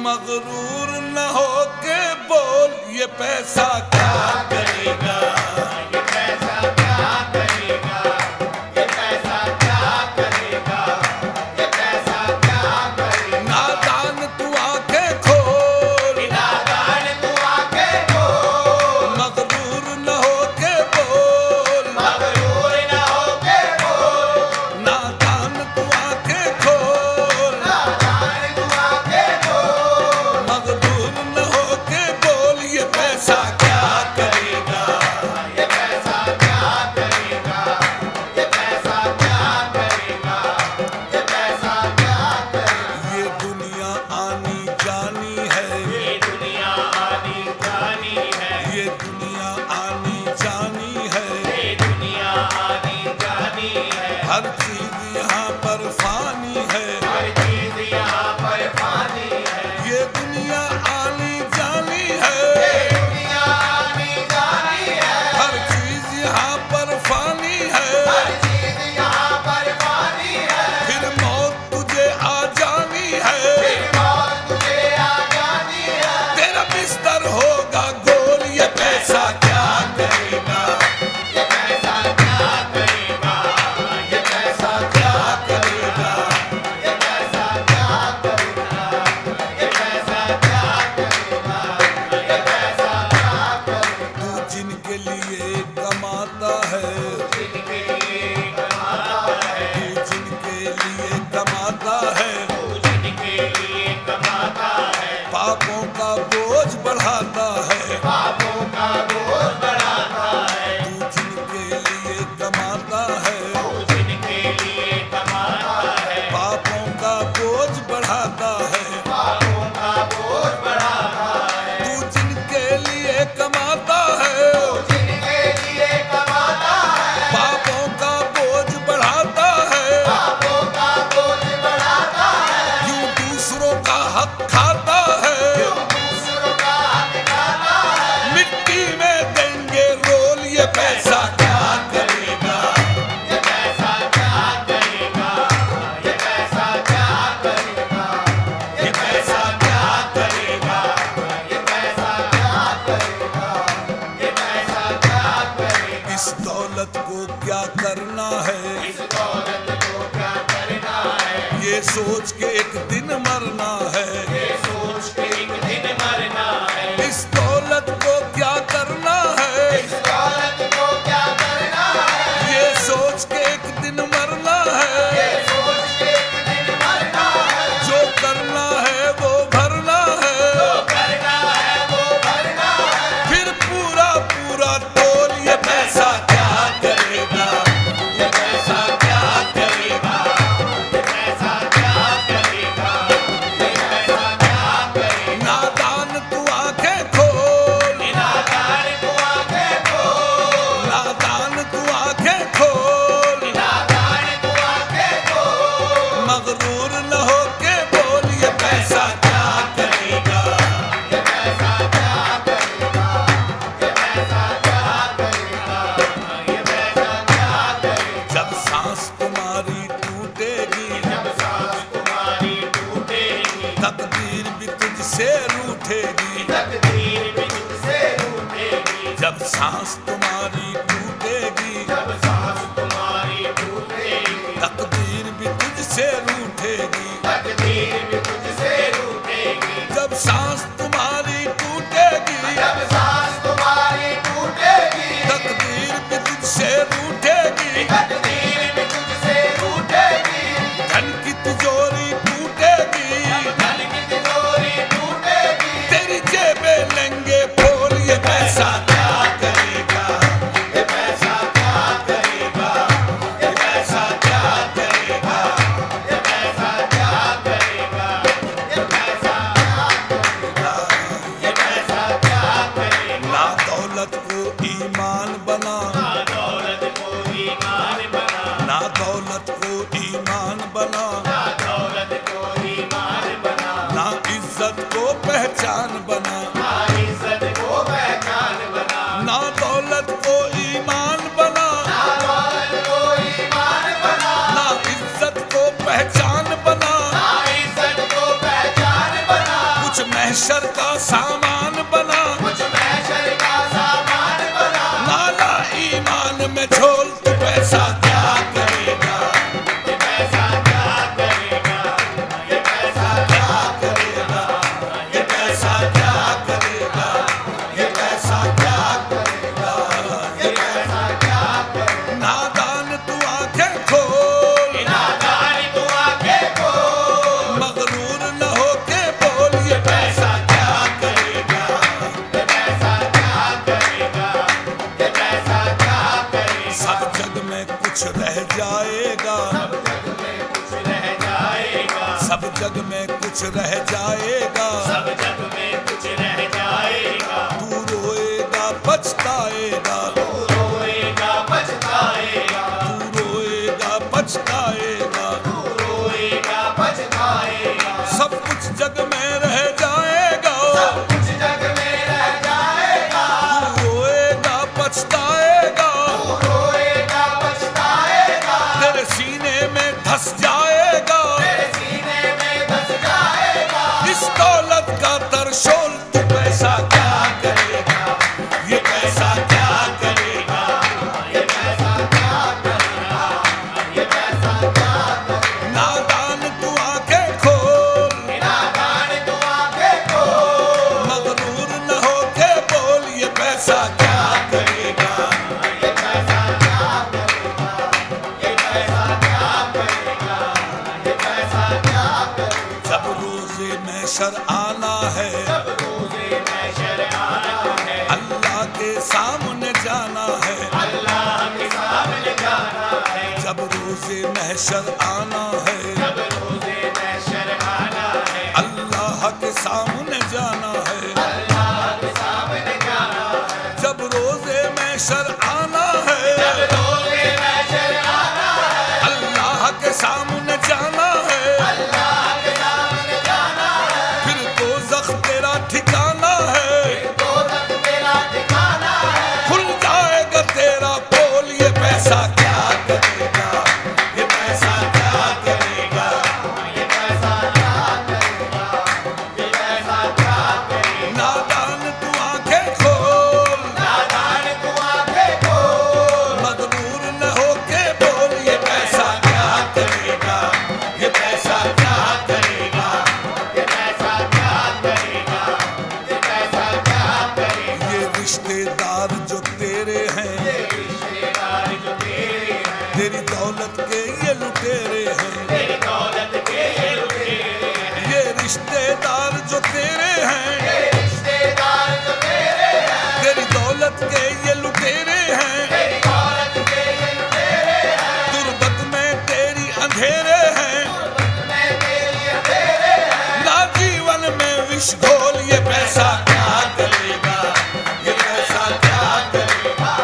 मगरूर न हो के बोल ये पैसा क्या करेगा, ये पैसा क्या करेगा, ये पैसा क्या करेगा, ये पैसा क्या करेगा। नादान तू आंखें खोल, नादान तू आंखें खोल, मगरूर न हो के बोल, मगरूर न हो के बोल, नादान तू आंखें खोल, नादान तू आंखें खोल, मगरूर न हो के बोल ये पैसा क्या करेगा, ये पैसा क्या करेगा, ये पैसा क्या करेगा, ये पैसा क्या करेगा। ये दुनिया आनी जानी है, ये दुनिया आनी जानी है, ये दुनिया आनी जानी है, ये दुनिया आनी जानी है। हर चीज यहाँ पर फानी है, हर चीज यहाँ पर फानी है, ये दुनिया आनी जानी है, ये दुनिया आनी जानी है। हर चीज यहाँ पर फानी है, हर चीज यहाँ पर फानी है, फिर मौत तुझे आ जानी है, फिर मौत तुझे आ जानी है। तेरा बिस्तर होगा गोल ये पैसा क्या करेगा, ये पैसा क्या करेगा, ये पैसा क्या करेगा, ये पैसा क्या करेगा, ये पैसा क्या करेगा, ये पैसा क्या करेगा। तू जिनके लिए कमाता है, जिनके लिए कमाता है, तू जिनके लिए कमाता है, तू जिनके लिए कमाता है, पापों का बोझ बढ़ाता है, पापों का बोझ बढ़ाता है। तू जिनके लिए कमाता है, तू जिनके लिए कमाता है, पापों का बोझ बढ़ाता है, पापों का बोझ बढ़ाता है। तू जिनके लिए कमाता है, तू जिनके लिए कमाता है, पापों का बोझ बढ़ाता है, पापों का बोझ बढ़ाता है। यूं दूसरों का हक खाता है, दूसरों का हक खाता है, मिट्टी में देंगे रोल ये पैसा क्या करेगा, ये पैसा क्या करेगा, ये पैसा क्या करेगा, ये पैसा क्या करेगा, ये पैसा क्या करेगा, ये पैसा क्या करेगा। इस दौलत को क्या करना है, इस दौलत को क्या करना है, ये सोच के एक दिन मरना है, ये सोच के एक दिन मरना है। इस दौलत को क्या करना है, इस दौलत को क्या करना है, ये सोच के एक दिन मरना है, ये सोच के एक दिन मरना है। जो करना है वो भरना है, जो करना है वो भरना है, फिर पूरा पूरा तोल ये पैसा क्या करेगा, ये पैसा क्या करेगा, ये पैसा क्या करेगा, ये पैसा क्या करेगा। नादान तू आंखें खोल, नादान तू आंखें खोल, नादान तू आंखें खोल, नादान तू आंखें खोल, मगरूर न हो के बोल ये पैसा क्या करेगा, ये पैसा क्या करेगा, ये पैसा क्या करेगा, ये पैसा क्या करेगा। जब सांस तुम्हारी टूटेगी, जब सांस तुम्हारी टूटेगी, तकदीर भी तुझसे रूठेगी, तकदीर भी तुझसे रूठेगी। जब सांस तुम्हारी टूटेगी, जब सांस तुम्हारी टूटेगी, तकदीर भी तुझसे रूठेगी, तकदीर भी तुझसे रूठेगी। जब सांस तुम्हारी टूटेगी, जब सांस तुम्हारी टूटेगी, तकदीर भी तुझसे रूठेगी, तकदीर भी तुझसे रूठेगी। धन की तिजोरी टूटेगी, धन की तिजोरी टूटेगी, तेरी जेबें लेंगे खोल ये पैसा क्या करेगा, ये पैसा क्या करेगा, ये पैसा क्या करेगा, ये पैसा क्या करेगा, ये पैसा क्या करेगा, ये पैसा क्या करेगा। ना दौलत को ईमान बना, ना दौलत को ईमान बना, ना दौलत को ईमान बना, ना दौलत को ईमान बना, ना इज्जत को पहचान बना, ना इज्जत को पहचान बना, ना दौलत को ईमान बना, ना दौलत को ईमान बना, ना इज्जत को पहचान बना, ना इज्जत को पहचान बना। कुछ महशर का सामान बना, कुछ महशर का सामान बना। नाला ईमान में झोल तू पैसा क्या करेगा, ये पैसा क्या करेगा, ये पैसा क्या करेगा, ये पैसा क्या करेगा, ये पैसा क्या करेगा, ये पैसा क्या करेगा। नादान तू आंखें खोल, नादान तू आंखें खोल, मगरूर न होके बोल ये पैसा क्या करेगा, ये पैसा क्या करेगा, ये पैसा क्या करेगा। सब जग में कुछ रह जाएगा, जग में कुछ रह जाएगा, सब जग में कुछ रह जाएगा, सब जग में कुछ रह जाएगा। तू रोएगा पछताएगा, तू रोएगा पछताएगा, तू रोएगा पछताएगा, तू रोएगा पछताएगा। सब कुछ जग में रह जाएगा, सब कुछ जग में रह जाएगा, तू रोएगा पछताएगा, तू रोएगा पछताएगा। तेरे सीने में धस जाएगा, तेरे सीने में धस जाएगा। इस दौलत का तरशोल तू पैसा क्या करेगा, ये पैसा क्या करेगा, ये पैसा क्या करेगा, ये पैसा क्या करेगा। नादान तू आंखें खोल, नादान तू आंखें खोल, मगरूर न होके बोल ये पैसा क्या करेगा, ये पैसा क्या करेगा, ये पैसा क्या करेगा, ये पैसा क्या करेगा। जब रोज़े महशर आना है, जब रोज़े महशर आना है, अल्लाह के सामने जाना है, अल्लाह के सामने जाना है। जब रोज़े महशर आना है, जब रोज़े महशर आना है, अल्लाह के सामने जाना है, अल्लाह के सामने जाना है। जब रोज़े महशर आना है, जब रोज़े महशर आना है, अल्लाह के सामने जाना है, अल्लाह के सामने जाना है। फिर दोज़ख तेरा ठिकाना है, दोज़ख तेरा ठिकाना है। खुल जाएगा तेरा पोल ये पैसा क्या करेगा, ये पैसा क्या करेगा, ये पैसा क्या करेगा, ये पैसा क्या करेगा। नादान तू आंखें खोल, नादान तू आंखें खोल, मगरूर न होके बोल ये पैसा क्या करेगा, ये पैसा क्या करेगा, ये पैसा क्या करेगा, ये पैसा क्या करेगा। ये रिश्तेदार जो तेरे हैं, ये रिश्तेदार जो तेरे हैं, तेरी दौलत के ये लुटेरे हैं, तेरी दौलत के ये लुटेरे हैं। ये रिश्तेदार जो तेरे हैं, ये रिश्तेदार जो तेरे हैं, तेरी दौलत के ये लुटेरे हैं, तेरी दौलत के ये लुटेरे हैं। तुर्बत में तेरी अंधेरे हैं, मैं तेरी अंधेरे हैं। ना जीवन में विष घोल ये पैसा क्या करेगा, ये पैसा क्या करेगा,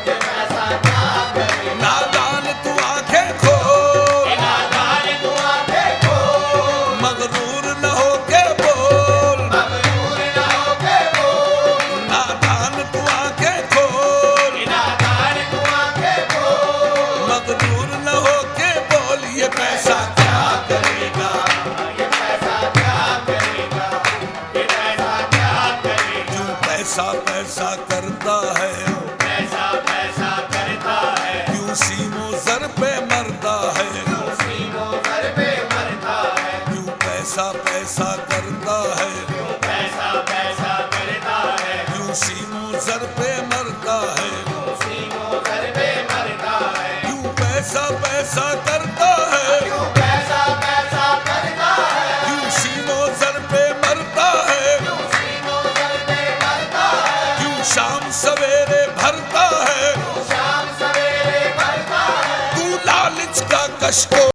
ये पैसा क्या करेगा। नादान तू आंखें खोल, नादान तू आंखें खोल, मगरूर न होके बोल, मगरूर न होके बोल। नादान तू आंखें खोल, नादान तू आंखें खोल, मगरूर न होके बोल ये पैसा क्या करेगा, ये पैसा क्या करेगा, ये पैसा क्या करेगा। क्यों पैसा पैसा करता है, पैसा पैसा करता है, क्यों सीमो जर पे मरता है, सीमों पर पे मरता है। क्यों पैसा पैसा करता है, पैसा पैसा करता है, क्यों सीमो जर पे मरता है, सीमों पर पे मरता है। क्यों पैसा पैसा करता है, पैसा पैसा करता है, क्यों सीमो जर पे मरता है, सीमों पर पे मरता है। क्यों शाम सवेरे भरता है, शाम सवेरे भरता है। तू लालच का कशको